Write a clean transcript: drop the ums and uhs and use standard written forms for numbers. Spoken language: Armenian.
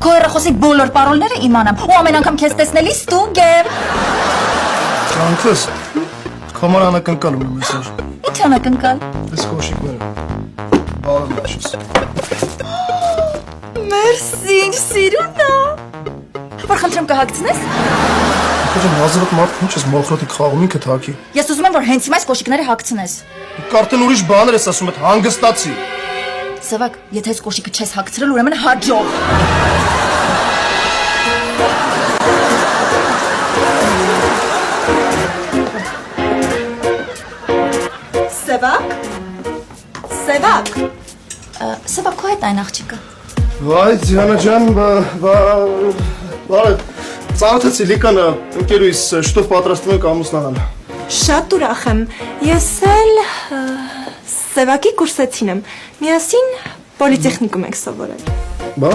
քո հեռախոսի բոլոր պարոլները իմանամ ու ամեն անգամ քեզ տեսնելի ստուգ եմ։ Անկս, կամար անակնկալ ունեմ այսօր։ Ինչ անակնկալ։ Այս կոշիկները, բալը մաշես։ Մերսի, ինչ սիրուն է։ Որ խնդրեմ կհագցնես։ Քեզ հազարդ մարդ ինչ ես մոխրոտիկ խաղում ինքդ հագի։ Ես ուզում եմ որ հենց հիմա այս կոշիկները հագցնես։ Կարդեն ուրիշ բաներ ես ասում, այդ հանգստացի։ Սավակ, եթե այս կոշիկը չես հագցրել, ուրեմն հաջող։ Սևակ։ Սևակ։ Սավակ, քո հետ այն աղջիկը։ Վայ, Ձիանա ջան, բարը, ծանոթացի Լիկանը, ընկերուիս շուտով պատրաստվում ենք ամուսնանալ։ Շատ ուրախ եմ։ Ես էլ Սևակի կուրսեցին եմ։ Միասին պոլիտեխնիկում ենք սովորել։ Բա։